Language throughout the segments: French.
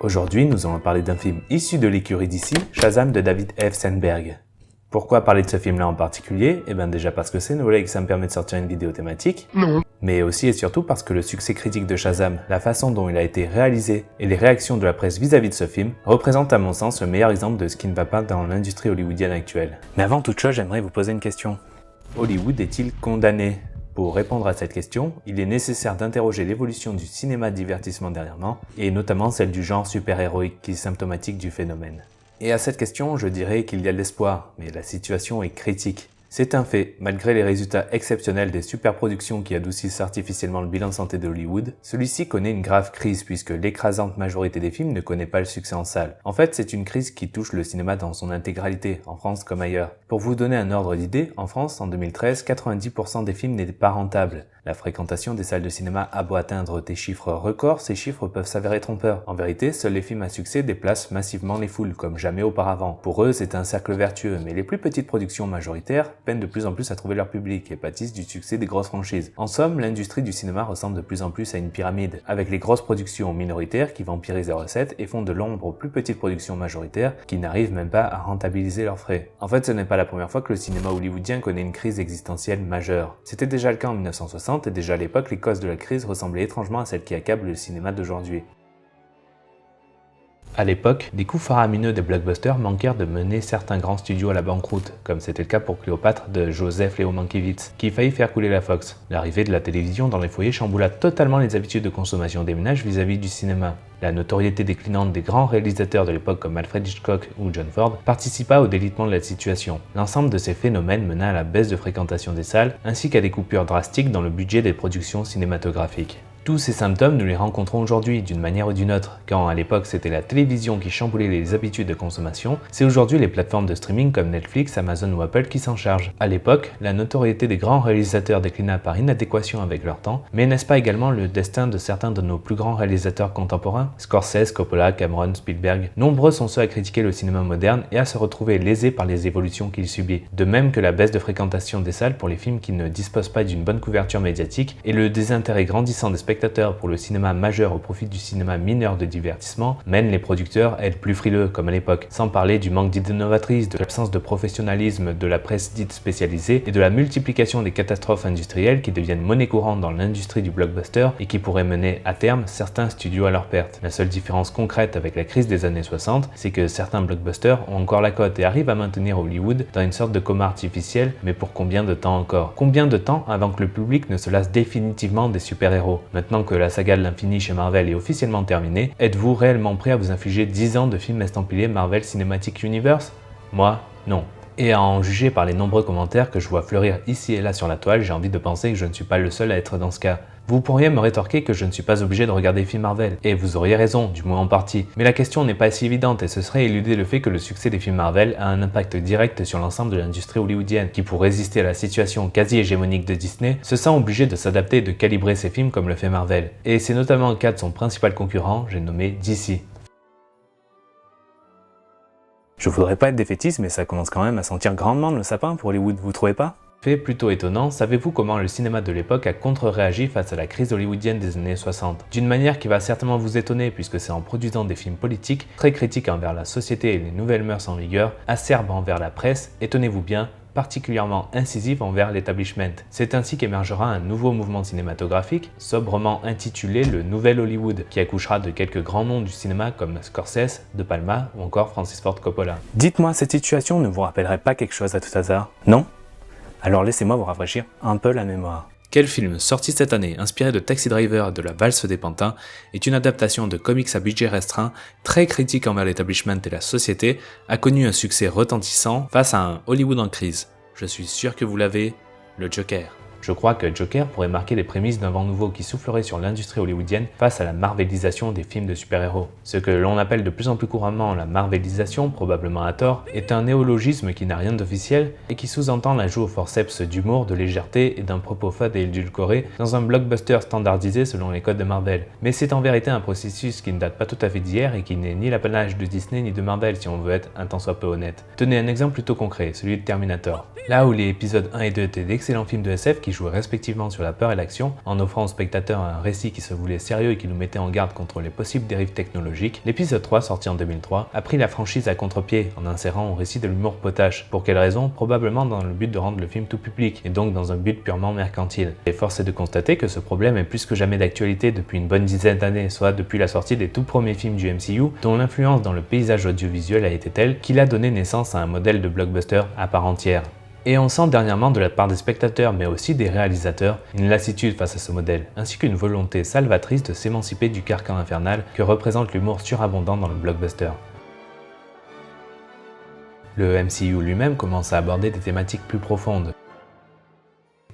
Aujourd'hui, nous allons parler d'un film issu de l'écurie DC, Shazam de David F. Sandberg. Pourquoi parler de ce film-là en particulier? Eh bien déjà parce que c'est nouveau et que ça me permet de sortir une vidéo thématique. Non. Mais aussi et surtout parce que le succès critique de Shazam, la façon dont il a été réalisé et les réactions de la presse vis-à-vis de ce film représentent à mon sens le meilleur exemple de ce qui ne va pas dans l'industrie hollywoodienne actuelle. Mais avant toute chose, j'aimerais vous poser une question. Hollywood est-il condamné? Pour répondre à cette question, il est nécessaire d'interroger l'évolution du cinéma de divertissement dernièrement, et notamment celle du genre super-héroïque qui est symptomatique du phénomène. Et à cette question, je dirais qu'il y a de l'espoir, mais la situation est critique. C'est un fait, malgré les résultats exceptionnels des superproductions qui adoucissent artificiellement le bilan de santé de Hollywood, celui-ci connaît une grave crise puisque l'écrasante majorité des films ne connaît pas le succès en salle. En fait, c'est une crise qui touche le cinéma dans son intégralité, en France comme ailleurs. Pour vous donner un ordre d'idée, en France, en 2013, 90% des films n'étaient pas rentables. La fréquentation des salles de cinéma a beau atteindre des chiffres records, ces chiffres peuvent s'avérer trompeurs. En vérité, seuls les films à succès déplacent massivement les foules, comme jamais auparavant. Pour eux, c'est un cercle vertueux, mais les plus petites productions majoritaires peinent de plus en plus à trouver leur public et pâtissent du succès des grosses franchises. En somme, l'industrie du cinéma ressemble de plus en plus à une pyramide, avec les grosses productions minoritaires qui vampirisent les recettes et font de l'ombre aux plus petites productions majoritaires qui n'arrivent même pas à rentabiliser leurs frais. En fait, ce n'est pas la première fois que le cinéma hollywoodien connaît une crise existentielle majeure. C'était déjà le cas en 1960 et déjà à l'époque, les causes de la crise ressemblaient étrangement à celles qui accablent le cinéma d'aujourd'hui. À l'époque, des coups faramineux des blockbusters manquèrent de mener certains grands studios à la banqueroute, comme c'était le cas pour Cléopâtre de Joseph Léo Mankiewicz, qui faillit faire couler la Fox. L'arrivée de la télévision dans les foyers chamboula totalement les habitudes de consommation des ménages vis-à-vis du cinéma. La notoriété déclinante des grands réalisateurs de l'époque comme Alfred Hitchcock ou John Ford participa au délitement de la situation. L'ensemble de ces phénomènes mena à la baisse de fréquentation des salles, ainsi qu'à des coupures drastiques dans le budget des productions cinématographiques. Tous ces symptômes, nous les rencontrons aujourd'hui d'une manière ou d'une autre. Quand à l'époque c'était la télévision qui chamboulait les habitudes de consommation, c'est aujourd'hui les plateformes de streaming comme Netflix, Amazon ou Apple qui s'en chargent. À l'époque, la notoriété des grands réalisateurs déclina par inadéquation avec leur temps, mais n'est-ce pas également le destin de certains de nos plus grands réalisateurs contemporains? Scorsese, Coppola, Cameron, Spielberg, nombreux sont ceux à critiquer le cinéma moderne et à se retrouver lésés par les évolutions qu'il subit. De même que la baisse de fréquentation des salles pour les films qui ne disposent pas d'une bonne couverture médiatique et le désintérêt grandissant des spectateurs pour le cinéma majeur au profit du cinéma mineur de divertissement mènent les producteurs à être plus frileux comme à l'époque, sans parler du manque d'idées novatrices, de l'absence de professionnalisme de la presse dite spécialisée et de la multiplication des catastrophes industrielles qui deviennent monnaie courante dans l'industrie du blockbuster et qui pourraient mener à terme certains studios à leur perte. La seule différence concrète avec la crise des années 60, c'est que certains blockbusters ont encore la cote et arrivent à maintenir Hollywood dans une sorte de coma artificiel, mais pour combien de temps encore? Combien de temps avant que le public ne se lasse définitivement des super-héros? Maintenant que la saga de l'infini chez Marvel est officiellement terminée, êtes-vous réellement prêt à vous infliger 10 ans de films estampillés Marvel Cinematic Universe? Moi, non. Et à en juger par les nombreux commentaires que je vois fleurir ici et là sur la toile, j'ai envie de penser que je ne suis pas le seul à être dans ce cas. Vous pourriez me rétorquer que je ne suis pas obligé de regarder les films Marvel, et vous auriez raison, du moins en partie. Mais la question n'est pas si évidente et ce serait éluder le fait que le succès des films Marvel a un impact direct sur l'ensemble de l'industrie hollywoodienne, qui pour résister à la situation quasi-hégémonique de Disney, se sent obligé de s'adapter et de calibrer ses films comme le fait Marvel. Et c'est notamment le cas de son principal concurrent, j'ai nommé DC. Je voudrais pas être défaitiste, mais ça commence quand même à sentir grandement le sapin pour Hollywood, vous trouvez pas? Fait plutôt étonnant, savez-vous comment le cinéma de l'époque a contre-réagi face à la crise hollywoodienne des années 60? D'une manière qui va certainement vous étonner puisque c'est en produisant des films politiques, très critiques envers la société et les nouvelles mœurs en vigueur, acerbes envers la presse, et tenez-vous bien, particulièrement incisive envers l'établissement. C'est ainsi qu'émergera un nouveau mouvement cinématographique, sobrement intitulé le Nouvel Hollywood, qui accouchera de quelques grands noms du cinéma comme Scorsese, De Palma ou encore Francis Ford Coppola. Dites-moi, cette situation ne vous rappellerait pas quelque chose à tout hasard? Non? Alors laissez-moi vous rafraîchir un peu la mémoire. Quel film sorti cette année, inspiré de Taxi Driver et de La Valse des Pantins, est une adaptation de comics à budget restreint, très critique envers l'établissement et la société, a connu un succès retentissant face à un Hollywood en crise? Je suis sûr que vous l'avez, le Joker. Je crois que Joker pourrait marquer les prémices d'un vent nouveau qui soufflerait sur l'industrie hollywoodienne face à la marvelisation des films de super-héros. Ce que l'on appelle de plus en plus couramment la marvelisation, probablement à tort, est un néologisme qui n'a rien d'officiel et qui sous-entend l'ajout au forceps d'humour, de légèreté et d'un propos fade et édulcoré dans un blockbuster standardisé selon les codes de Marvel. Mais c'est en vérité un processus qui ne date pas tout à fait d'hier et qui n'est ni l'apanage de Disney ni de Marvel si on veut être un tant soit peu honnête. Tenez un exemple plutôt concret, celui de Terminator. Là où les épisodes 1 et 2 étaient d'excellents films de SF qui qui jouaient respectivement sur la peur et l'action, en offrant aux spectateurs un récit qui se voulait sérieux et qui nous mettait en garde contre les possibles dérives technologiques, l'épisode 3, sorti en 2003, a pris la franchise à contre-pied en insérant au récit de l'humour potache. Pour quelle raison? Probablement dans le but de rendre le film tout public, et donc dans un but purement mercantile. Et force est de constater que ce problème est plus que jamais d'actualité depuis une bonne dizaine d'années, soit depuis la sortie des tout premiers films du MCU, dont l'influence dans le paysage audiovisuel a été telle qu'il a donné naissance à un modèle de blockbuster à part entière. Et on sent dernièrement de la part des spectateurs, mais aussi des réalisateurs, une lassitude face à ce modèle, ainsi qu'une volonté salvatrice de s'émanciper du carcan infernal que représente l'humour surabondant dans le blockbuster. Le MCU lui-même commence à aborder des thématiques plus profondes.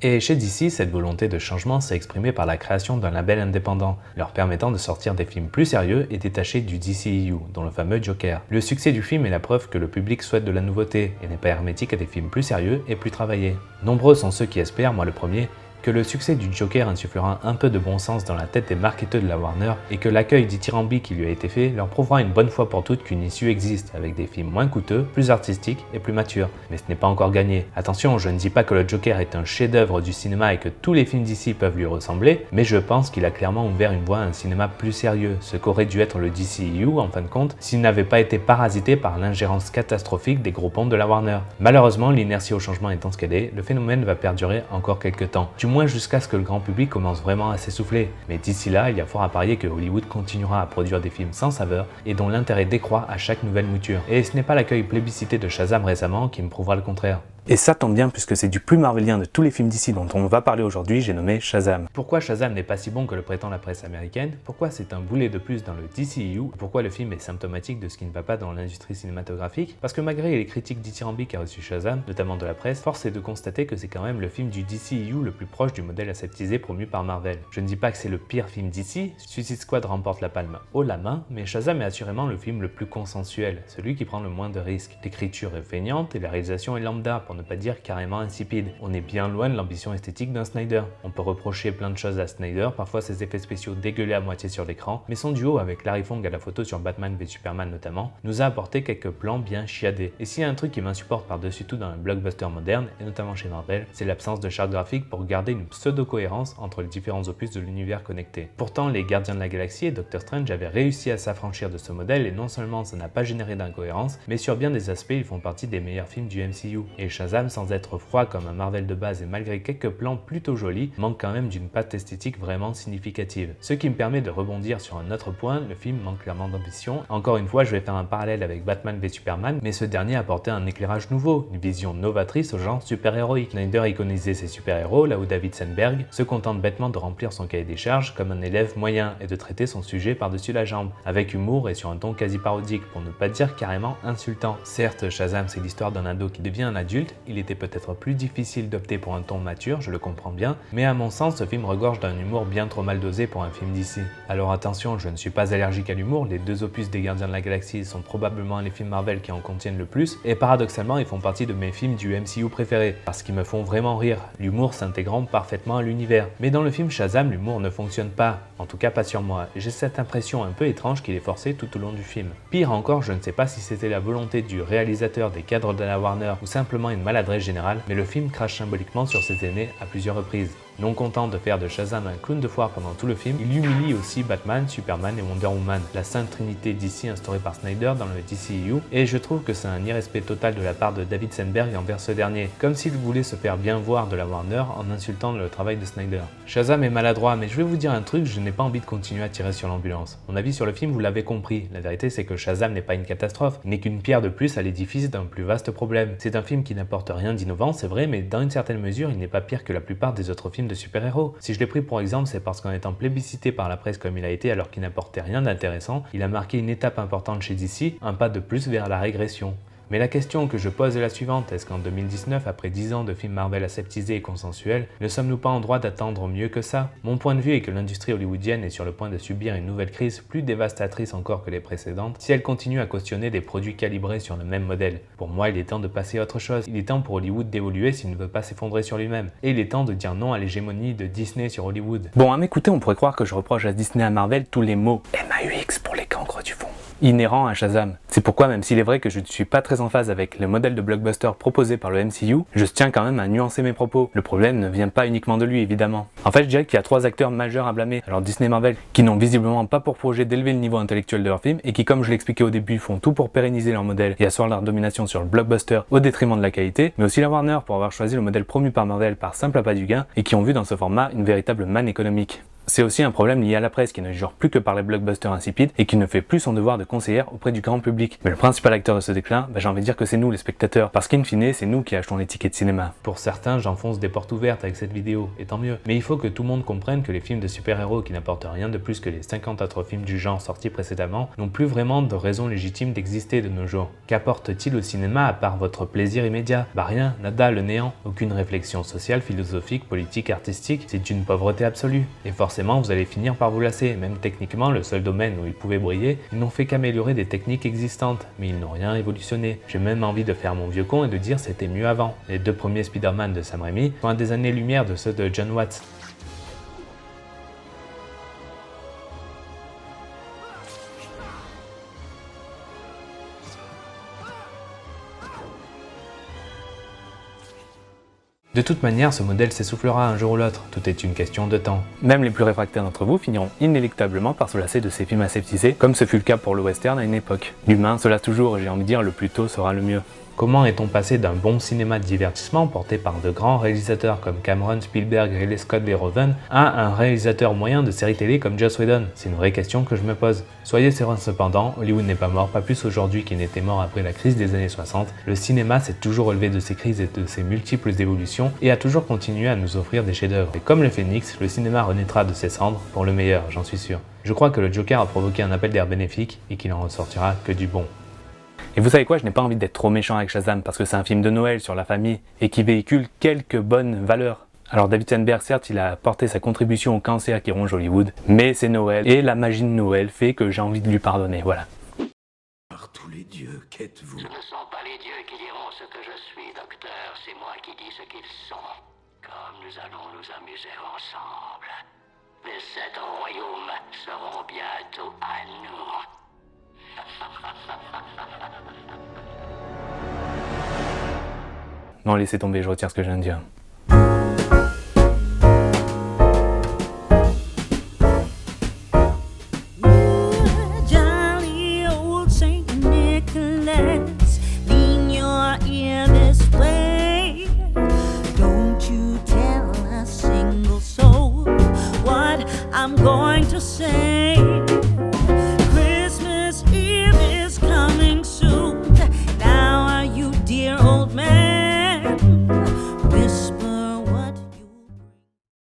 Et chez DC, cette volonté de changement s'est exprimée par la création d'un label indépendant, leur permettant de sortir des films plus sérieux et détachés du DCEU, dont le fameux Joker. Le succès du film est la preuve que le public souhaite de la nouveauté et n'est pas hermétique à des films plus sérieux et plus travaillés. Nombreux sont ceux qui espèrent, moi le premier, que le succès du Joker insufflera un peu de bon sens dans la tête des marketeurs de la Warner et que l'accueil dithyrambique qui lui a été fait leur prouvera une bonne fois pour toutes qu'une issue existe, avec des films moins coûteux, plus artistiques et plus matures. Mais ce n'est pas encore gagné. Attention, je ne dis pas que le Joker est un chef-d'œuvre du cinéma et que tous les films d'ici peuvent lui ressembler, mais je pense qu'il a clairement ouvert une voie à un cinéma plus sérieux, ce qu'aurait dû être le DCEU en fin de compte s'il n'avait pas été parasité par l'ingérence catastrophique des gros ponts de la Warner. Malheureusement, l'inertie au changement étant ce qu'elle est, le phénomène va perdurer encore quelques temps. Du moins jusqu'à ce que le grand public commence vraiment à s'essouffler. Mais d'ici là, il y a fort à parier que Hollywood continuera à produire des films sans saveur et dont l'intérêt décroît à chaque nouvelle mouture. Et ce n'est pas l'accueil plébiscité de Shazam récemment qui me prouvera le contraire. Et ça tombe bien puisque c'est du plus marvelien de tous les films d'ici dont on va parler aujourd'hui, j'ai nommé Shazam. Pourquoi Shazam n'est pas si bon que le prétend la presse américaine? Pourquoi c'est un boulet de plus dans le DCEU? Pourquoi le film est symptomatique de ce qui ne va pas dans l'industrie cinématographique? Parce que malgré les critiques dithyrambiques qu'a reçu Shazam, notamment de la presse, force est de constater que c'est quand même le film du DCEU le plus proche du modèle aseptisé promu par Marvel. Je ne dis pas que c'est le pire film d'ici, Suicide Squad remporte la palme haut la main, mais Shazam est assurément le film le plus consensuel, celui qui prend le moins de risques. L'écriture est feignante et la réalisation est lambda, pour ne pas dire carrément insipide. On est bien loin de l'ambition esthétique d'un Snyder. On peut reprocher plein de choses à Snyder, parfois ses effets spéciaux dégueulés à moitié sur l'écran, mais son duo avec Larry Fong à la photo sur Batman v Superman notamment, nous a apporté quelques plans bien chiadés. Et s'il y a un truc qui m'insupporte par-dessus tout dans un blockbuster moderne, et notamment chez Marvel, c'est l'absence de charte graphique pour garder une pseudo-cohérence entre les différents opus de l'univers connecté. Pourtant, les Gardiens de la Galaxie et Doctor Strange avaient réussi à s'affranchir de ce modèle et non seulement ça n'a pas généré d'incohérence, mais sur bien des aspects ils font partie des meilleurs films du MCU. Et Shazam, sans être froid comme un Marvel de base et malgré quelques plans plutôt jolis, manque quand même d'une patte esthétique vraiment significative. Ce qui me permet de rebondir sur un autre point, le film manque clairement d'ambition. Encore une fois, je vais faire un parallèle avec Batman v Superman, mais ce dernier apportait un éclairage nouveau, une vision novatrice au genre super-héroïque. Snyder iconisait ses super-héros, là où David Sandberg se contente bêtement de remplir son cahier des charges comme un élève moyen et de traiter son sujet par-dessus la jambe, avec humour et sur un ton quasi parodique, pour ne pas dire carrément insultant. Certes, Shazam c'est l'histoire d'un ado qui devient un adulte, il était peut-être plus difficile d'opter pour un ton mature, je le comprends bien, mais à mon sens ce film regorge d'un humour bien trop mal dosé pour un film d'ici. Alors attention, je ne suis pas allergique à l'humour, les deux opus des Gardiens de la Galaxie sont probablement les films Marvel qui en contiennent le plus, et paradoxalement ils font partie de mes films du MCU préférés, parce qu'ils me font vraiment rire, l'humour s'intégrant parfaitement à l'univers. Mais dans le film Shazam, l'humour ne fonctionne pas, en tout cas pas sur moi, et j'ai cette impression un peu étrange qu'il est forcé tout au long du film. Pire encore, je ne sais pas si c'était la volonté du réalisateur, des cadres de la Warner, ou simplement une maladresse générale, mais le film crache symboliquement sur ses aînés à plusieurs reprises. Non content de faire de Shazam un clown de foire pendant tout le film, il humilie aussi Batman, Superman et Wonder Woman, la sainte trinité d'ici instaurée par Snyder dans le DCEU, et je trouve que c'est un irrespect total de la part de David Sandberg envers ce dernier, comme s'il voulait se faire bien voir de la Warner en insultant le travail de Snyder. Shazam est maladroit, mais je vais vous dire un truc, je n'ai pas envie de continuer à tirer sur l'ambulance. Mon avis sur le film, vous l'avez compris, la vérité c'est que Shazam n'est pas une catastrophe, il n'est qu'une pierre de plus à l'édifice d'un plus vaste problème. C'est un film qui n'apporte rien d'innovant, c'est vrai, mais dans une certaine mesure, il n'est pas pire que la plupart des autres films de super-héros. Si je l'ai pris pour exemple, c'est parce qu'en étant plébiscité par la presse comme il a été alors qu'il n'apportait rien d'intéressant, il a marqué une étape importante chez DC, un pas de plus vers la régression. Mais la question que je pose est la suivante, est-ce qu'en 2019, après 10 ans de films Marvel aseptisés et consensuels, ne sommes-nous pas en droit d'attendre mieux que ça? Mon point de vue est que l'industrie hollywoodienne est sur le point de subir une nouvelle crise plus dévastatrice encore que les précédentes si elle continue à cautionner des produits calibrés sur le même modèle. Pour moi, il est temps de passer à autre chose. Il est temps pour Hollywood d'évoluer s'il ne veut pas s'effondrer sur lui-même. Et il est temps de dire non à l'hégémonie de Disney sur Hollywood. Bon, à m'écouter, on pourrait croire que je reproche à Disney et à Marvel tous les mots MAUX pour les cancres du fond. inhérent à Shazam. C'est pourquoi, même s'il est vrai que je ne suis pas très en phase avec le modèle de blockbuster proposé par le MCU, je tiens quand même à nuancer mes propos. Le problème ne vient pas uniquement de lui, évidemment. En fait, je dirais qu'il y a 3 acteurs majeurs à blâmer, alors Disney et Marvel, qui n'ont visiblement pas pour projet d'élever le niveau intellectuel de leurs films, et qui, comme je l'expliquais au début, font tout pour pérenniser leur modèle et asseoir leur domination sur le blockbuster au détriment de la qualité, mais aussi la Warner pour avoir choisi le modèle promu par Marvel par simple appât du gain, et qui ont vu dans ce format une véritable manne économique. C'est aussi un problème lié à la presse qui ne jure plus que par les blockbusters insipides et qui ne fait plus son devoir de conseillère auprès du grand public. Mais le principal acteur de ce déclin, j'ai envie de dire que c'est nous les spectateurs, parce qu'in fine c'est nous qui achetons les tickets de cinéma. Pour certains, j'enfonce des portes ouvertes avec cette vidéo, et tant mieux. Mais il faut que tout le monde comprenne que les films de super-héros qui n'apportent rien de plus que les 50 autres films du genre sortis précédemment n'ont plus vraiment de raison légitime d'exister de nos jours. Qu'apporte-t-il au cinéma à part votre plaisir immédiat? Bah rien, nada, le néant. Aucune réflexion sociale, philosophique, politique, artistique, c'est une pauvreté absolue. Et forcément, vous allez finir par vous lasser. Même techniquement, le seul domaine où ils pouvaient briller, ils n'ont fait qu'améliorer des techniques existantes, mais ils n'ont rien révolutionné. J'ai même envie de faire mon vieux con et de dire c'était mieux avant. Les 2 premiers Spider-Man de Sam Raimi sont à des années-lumière de ceux de John Watts. De toute manière, ce modèle s'essoufflera un jour ou l'autre, tout est une question de temps. Même les plus réfractaires d'entre vous finiront inéluctablement par se lasser de ces films aseptisés, comme ce fut le cas pour le western à une époque. L'humain se lasse toujours, et j'ai envie de dire le plus tôt sera le mieux. Comment est-on passé d'un bon cinéma de divertissement porté par de grands réalisateurs comme Cameron, Spielberg, Ridley Scott, Verhoeven à un réalisateur moyen de séries télé comme Joss Whedon? C'est une vraie question que je me pose. Soyez sereins cependant, Hollywood n'est pas mort, pas plus aujourd'hui qu'il n'était mort après la crise des années 60. Le cinéma s'est toujours relevé de ses crises et de ses multiples évolutions et a toujours continué à nous offrir des chefs-d'œuvre. Et comme le phénix, le cinéma renaîtra de ses cendres pour le meilleur, j'en suis sûr. Je crois que le Joker a provoqué un appel d'air bénéfique et qu'il en ressortira que du bon. Et vous savez quoi, je n'ai pas envie d'être trop méchant avec Shazam parce que c'est un film de Noël sur la famille et qui véhicule quelques bonnes valeurs. Alors David Sandberg, certes, il a apporté sa contribution au cancer qui ronge Hollywood, mais c'est Noël et la magie de Noël fait que j'ai envie de lui pardonner, voilà. Par tous les dieux, qu'êtes-vous? Ce ne sont pas les dieux qui diront ce que je suis, docteur, c'est moi qui dis ce qu'ils sont. Comme nous allons nous amuser ensemble. Les 7 royaumes seront bientôt à nous. Non, laissez tomber, je retire ce que je viens de dire. Jolly old Saint Nicholas, lean your ear this way. Don't you tell a single soul what I'm going to say.